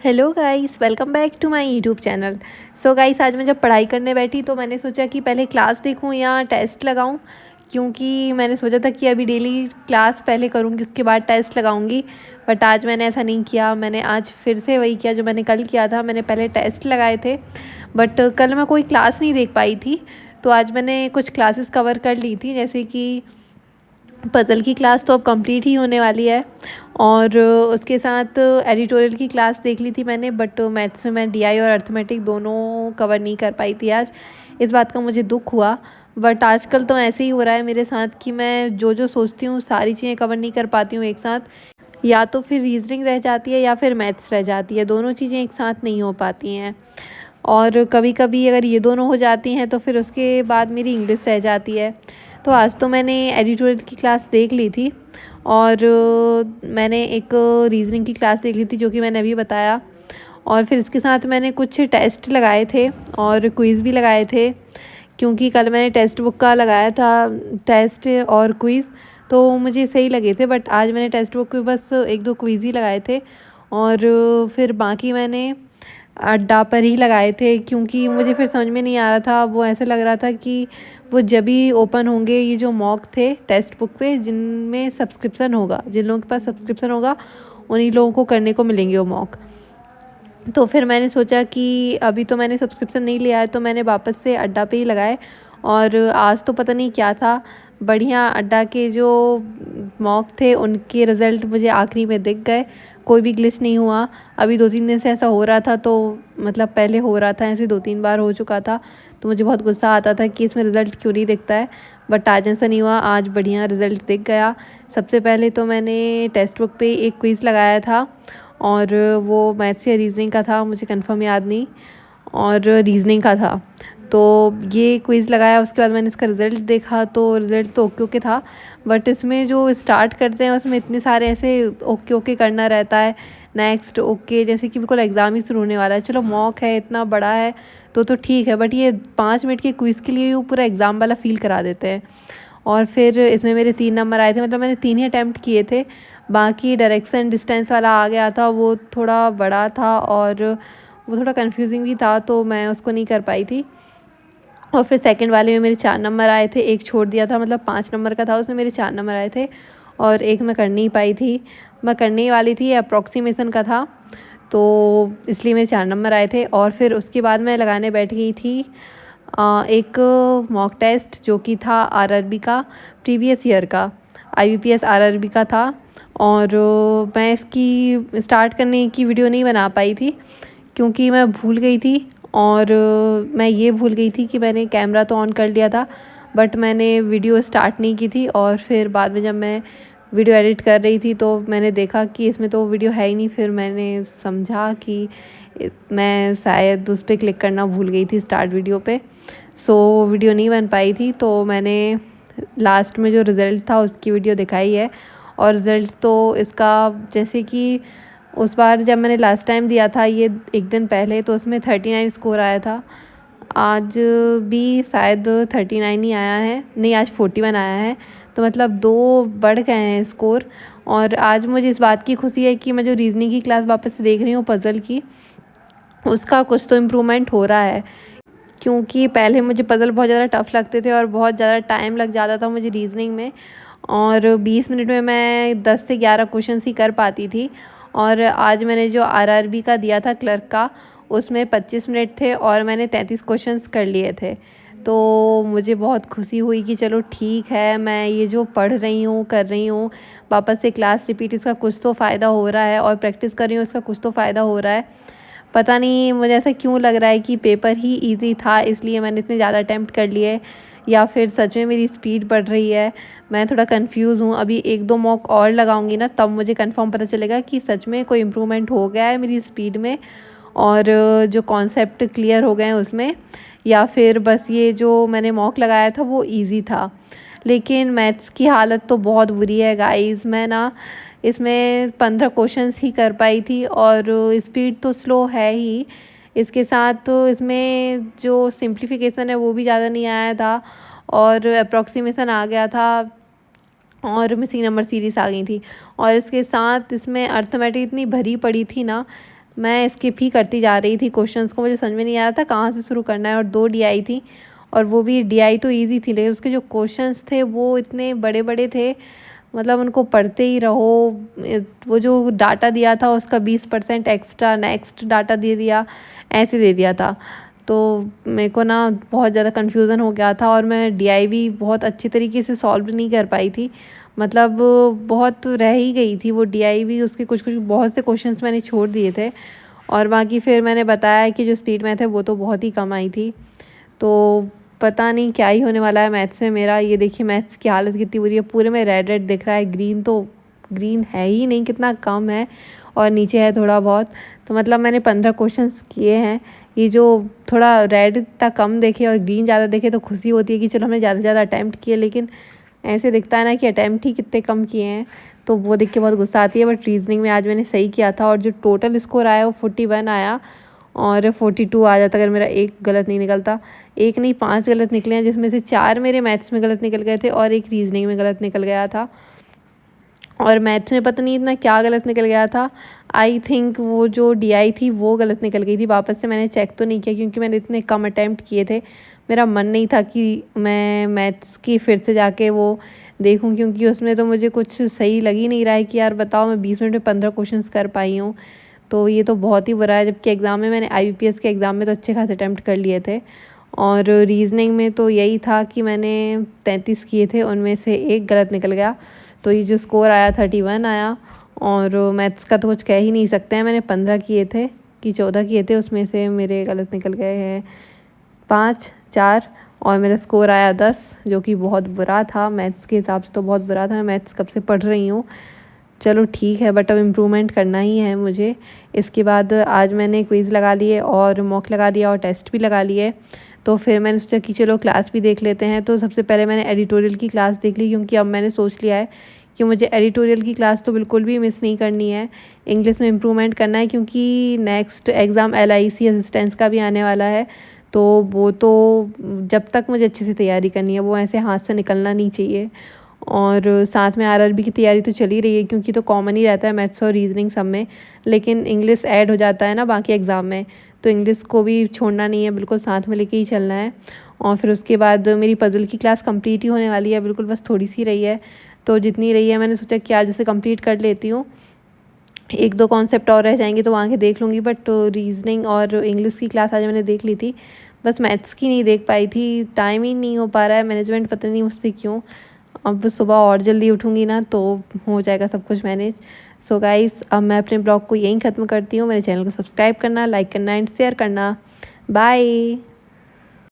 Hello guys, welcome back to my YouTube channel. So guys, आज मैं जब पढ़ाई करने बैठी तो मैंने सोचा कि पहले क्लास देखूं या टेस्ट लगाऊं, क्योंकि मैंने सोचा था कि अभी डेली क्लास पहले करूंगी, उसके बाद टेस्ट लगाऊंगी। बट आज मैंने ऐसा नहीं किया। मैंने आज फिर से वही किया जो मैंने कल किया था। मैंने पहले टेस्ट लगाए थे, बट कल मैं कोई क्लास नहीं देख पाई थी। तो आज मैंने कुछ क्लासेस कवर कर ली थी, जैसे कि पज़ल की क्लास तो अब कंप्लीट ही होने वाली है, और उसके साथ एडिटोरियल की क्लास देख ली थी मैंने। बट मैथ्स में मैं डीआई और अर्थमेटिक दोनों कवर नहीं कर पाई थी आज। इस बात का मुझे दुख हुआ। बट आजकल तो ऐसे ही हो रहा है मेरे साथ कि मैं जो जो सोचती हूँ सारी चीज़ें कवर नहीं कर पाती हूँ एक साथ। या तो फिर रीजनिंग रह जाती है या फिर मैथ्स रह जाती है, दोनों चीज़ें एक साथ नहीं हो पाती हैं। और कभी कभी अगर ये दोनों हो जाती हैं तो फिर उसके बाद मेरी इंग्लिश रह जाती है। तो आज तो मैंने एडिटोरियल की क्लास देख ली थी, और मैंने एक रीजनिंग की क्लास देख ली थी जो कि मैंने अभी बताया। और फिर इसके साथ मैंने कुछ टेस्ट लगाए थे और क्विज़ भी लगाए थे, क्योंकि कल मैंने टेक्स्ट बुक का लगाया था टेस्ट और क्विज़, तो मुझे सही लगे थे। बट आज मैंने टेक्स्ट बुक में बस एक दो क्विज़ ही लगाए थे, और फिर बाकी मैंने अड्डा पर ही लगाए थे, क्योंकि मुझे फिर समझ में नहीं आ रहा था। वो ऐसे लग रहा था कि वो जब ही ओपन होंगे ये जो मॉक थे टेक्स्ट बुक पे, जिनमें सब्सक्रिप्शन होगा, जिन लोगों के पास सब्सक्रिप्शन होगा उन्हीं लोगों को करने को मिलेंगे वो मॉक। तो फिर मैंने सोचा कि अभी तो मैंने सब्सक्रिप्शन नहीं लिया है, तो मैंने वापस से अड्डा पे ही लगाए। और आज तो पता नहीं क्या था, बढ़िया अड्डा के जो मॉक थे उनके रिज़ल्ट मुझे आखिरी में दिख गए। कोई भी ग्लिच नहीं हुआ। अभी 2-3 दिन से ऐसा हो रहा था, तो मतलब पहले हो रहा था ऐसे 2-3 बार हो चुका था, तो मुझे बहुत गुस्सा आता था कि इसमें रिज़ल्ट क्यों नहीं दिखता है। बट आज ऐसा नहीं हुआ, आज बढ़िया रिज़ल्ट दिख गया। सबसे पहले तो मैंने टेक्स्ट बुक पे एक क्विज़ लगाया था, और वो मैथ्स या रीजनिंग का था, मुझे कंफर्म याद नहीं, और रीजनिंग का था। तो ये क्विज़ लगाया, उसके बाद मैंने इसका रिज़ल्ट देखा तो रिज़ल्ट तो ओके ओके था। बट इसमें जो स्टार्ट करते हैं उसमें इतने सारे ऐसे ओके ओके करना रहता है, नेक्स्ट ओके, जैसे कि बिल्कुल एग्ज़ाम ही शुरू होने वाला है। चलो मॉक है, इतना बड़ा है तो ठीक है, बट ये 5 मिनट के क्विज़ के लिए वो पूरा एग्ज़ाम वाला फील करा देते हैं। और फिर इसमें मेरे 3 नंबर आए थे, मतलब मैंने 3 ही अटैम्प्ट किए थे। बाकी डायरेक्शन डिस्टेंस वाला आ गया था, वो थोड़ा बड़ा था और वो थोड़ा कंफ्यूजिंग भी था, तो मैं उसको नहीं कर पाई थी। और फिर सेकंड वाले में मेरे 4 नंबर आए थे, एक छोड़ दिया था, मतलब 5 नंबर का था, उसमें मेरे 4 नंबर आए थे, और एक मैं कर नहीं पाई थी। मैं करने ही वाली थी, अप्रॉक्सीमेशन का था, तो इसलिए मेरे 4 नंबर आए थे। और फिर उसके बाद मैं लगाने बैठ गई थी एक मॉक टेस्ट जो कि था आरआरबी का, प्रीवियस ईयर का आईबीपीएस आरआरबी का था। और मैं इसकी स्टार्ट करने की वीडियो नहीं बना पाई थी, क्योंकि मैं भूल गई थी। और मैं ये भूल गई थी कि मैंने कैमरा तो ऑन कर लिया था, बट मैंने वीडियो स्टार्ट नहीं की थी। और फिर बाद में जब मैं वीडियो एडिट कर रही थी तो मैंने देखा कि इसमें तो वीडियो है ही नहीं। फिर मैंने समझा कि मैं शायद उस पर क्लिक करना भूल गई थी स्टार्ट वीडियो पे, सो वीडियो नहीं बन पाई थी। तो मैंने लास्ट में जो रिज़ल्ट था उसकी वीडियो दिखाई है। और रिज़ल्ट तो इसका, जैसे कि उस बार जब मैंने लास्ट टाइम दिया था ये एक दिन पहले, तो उसमें 39 स्कोर आया था। आज भी शायद 39 ही आया है, नहीं आज 41 आया है, तो मतलब 2 बढ़ गए हैं स्कोर। और आज मुझे इस बात की खुशी है कि मैं जो रीजनिंग की क्लास वापस से देख रही हूँ पज़ल की, उसका कुछ तो इम्प्रूवमेंट हो रहा है। क्योंकि पहले मुझे पज़ल बहुत ज़्यादा टफ़ लगते थे और बहुत ज़्यादा टाइम लग जाता था मुझे रीजनिंग में, और 20 मिनट में मैं 10 से 11 क्वेश्चंस ही कर पाती थी। और आज मैंने जो आरआरबी का दिया था क्लर्क का, उसमें 25 मिनट थे और मैंने 33 क्वेश्चंस कर लिए थे। तो मुझे बहुत खुशी हुई कि चलो ठीक है, मैं ये जो पढ़ रही हूँ कर रही हूँ, वापस से क्लास रिपीट, इसका कुछ तो फ़ायदा हो रहा है, और प्रैक्टिस कर रही हूँ इसका कुछ तो फ़ायदा हो रहा है। पता नहीं मुझे ऐसा क्यों लग रहा है कि पेपर ही इजी था इसलिए मैंने इतने ज़्यादा अटैम्प्ट कर लिए, या फिर सच में मेरी स्पीड बढ़ रही है। मैं थोड़ा कंफ्यूज़ हूँ। अभी 1-2 मॉक और लगाऊंगी ना, तब मुझे कंफर्म पता चलेगा कि सच में कोई इम्प्रूवमेंट हो गया है मेरी स्पीड में, और जो कॉन्सेप्ट क्लियर हो गए हैं उसमें, या फिर बस ये जो मैंने मॉक लगाया था वो ईजी था। लेकिन मैथ्स की हालत तो बहुत बुरी है गाइस। मैं ना इसमें 15 क्वेश्चंस ही कर पाई थी, और स्पीड तो स्लो है ही, इसके साथ तो इसमें जो सिंप्लीफिकेशन है वो भी ज़्यादा नहीं आया था, और अप्रॉक्सीमेशन आ गया था, और मिसिंग नंबर सीरीज़ आ गई थी। और इसके साथ इसमें अर्थमेटिक इतनी भरी पड़ी थी ना, मैं स्किप ही करती जा रही थी क्वेश्चंस को, मुझे समझ में नहीं आ रहा था कहाँ से शुरू करना है। और 2 DI थी, और वो भी DI तो ईज़ी थी, लेकिन उसके जो क्वेश्चंस थे वो इतने बड़े बड़े थे, मतलब उनको पढ़ते ही रहो। वो जो डाटा दिया था उसका 20% एक्स्ट्रा नेक्स्ट डाटा दे दिया, ऐसे दे दिया था। तो मेरे को ना बहुत ज़्यादा कन्फ्यूज़न हो गया था, और मैं DI भी बहुत अच्छी तरीके से सॉल्व नहीं कर पाई थी, मतलब बहुत रह ही गई थी वो DI भी। उसके कुछ कुछ बहुत से क्वेश्चंस मैंने छोड़ दिए थे, और बाकी फिर मैंने बताया कि जो स्पीड मैथ है वो तो बहुत ही कम आई थी। तो पता नहीं क्या ही होने वाला है मैथ्स में मेरा। ये देखिए मैथ्स की हालत कितनी बुरी है, पूरे में रेड रेड दिख रहा है, ग्रीन तो ग्रीन है ही नहीं, कितना कम है, और नीचे है थोड़ा बहुत। तो मतलब मैंने 15 क्वेश्चंस किए हैं। ये जो थोड़ा रेड इतना कम देखे और ग्रीन ज़्यादा देखे तो खुशी होती है कि चलो हमने ज़्यादा से ज़्यादा अटैम्प्ट किए, लेकिन ऐसे दिखता है ना कि अटैम्प्ट ही कितने कम किए हैं, तो वो देख के बहुत गुस्सा आती है। बट रीजनिंग में आज मैंने सही किया था, और जो टोटल स्कोर आया वो 41 आया, और 42 आ जाता अगर मेरा एक गलत नहीं निकलता। एक नहीं 5 गलत निकले हैं, जिसमें से 4 मेरे मैथ्स में गलत निकल गए थे और एक रीजनिंग में गलत निकल गया था। और मैथ्स में पता नहीं इतना क्या गलत निकल गया था। आई थिंक वो जो DI थी वो गलत निकल गई थी। वापस से मैंने चेक तो नहीं किया, क्योंकि मैंने इतने कम अटैम्प्ट किए थे, मेरा मन नहीं था कि मैं मैथ्स की फिर से जाके वो देखूं, क्योंकि उसमें तो मुझे कुछ सही लग ही नहीं रहा है कि यार बताओ मैं 20 मिनट में 15 क्वेश्चंस कर पाई हूँ। तो ये तो बहुत ही बुरा है, जबकि एग्ज़ाम में मैंने IBPS के एग्ज़ाम में तो अच्छे खासे अटैम्प्ट कर लिए थे। और रीजनिंग में तो यही था कि मैंने 33 किए थे, उनमें से एक गलत निकल गया, तो ये जो स्कोर आया 31 आया। और मैथ्स का तो कुछ कह ही नहीं सकते हैं, मैंने 15 किए थे कि 14 किए थे, उसमें से मेरे गलत निकल गए हैं 5 4, और मेरा स्कोर आया 10, जो कि बहुत बुरा था मैथ्स के हिसाब से, तो बहुत बुरा था। मैं मैथ्स कब से पढ़ रही हूँ, चलो ठीक है, बट अब इम्प्रूवमेंट करना ही है मुझे। इसके बाद आज मैंने क्विज़ लगा लिए और मॉक लगा लिया और टेस्ट भी लगा लिए। तो फिर मैंने सोचा कि चलो क्लास भी देख लेते हैं। तो सबसे पहले मैंने एडिटोरियल की क्लास देख ली, क्योंकि अब मैंने सोच लिया है कि मुझे एडिटोरियल की क्लास तो बिल्कुल भी मिस नहीं करनी है। इंग्लिश में इम्प्रूवमेंट करना है, क्योंकि नेक्स्ट एग्ज़ाम LIC असिस्टेंट्स का भी आने वाला है। तो वो तो जब तक मुझे अच्छे से तैयारी करनी है, वो ऐसे हाथ से निकलना नहीं चाहिए। और साथ में RRB की तैयारी तो चल ही रही है, क्योंकि तो कॉमन ही रहता है मैथ्स और रीजनिंग सब में, लेकिन इंग्लिश ऐड हो जाता है ना बाकी एग्ज़ाम में, तो इंग्लिश को भी छोड़ना नहीं है, बिल्कुल साथ में लेके ही चलना है। और फिर उसके बाद मेरी पज़ल की क्लास कंप्लीट ही होने वाली है, बिल्कुल बस थोड़ी सी रही है। तो जितनी रही है मैंने सोचा कि आज इसे कंप्लीट कर लेती हूँ, 1-2 कॉन्सेप्ट और रह जाएंगे तो वहाँ के देख लूँगी। बट रीजनिंग और इंग्लिश की क्लास आज मैंने देख ली थी, बस मैथ्स की नहीं देख पाई थी, टाइम ही नहीं हो पा रहा है मैनेजमेंट पता नहीं मुझसे क्यों। अब सुबह और जल्दी उठूँगी ना तो हो जाएगा सब कुछ मैनेज। सो गाइस, अब मैं अपने ब्लॉग को यहीं ख़त्म करती हूँ। मेरे चैनल को सब्सक्राइब करना, लाइक करना एंड शेयर करना। बाय।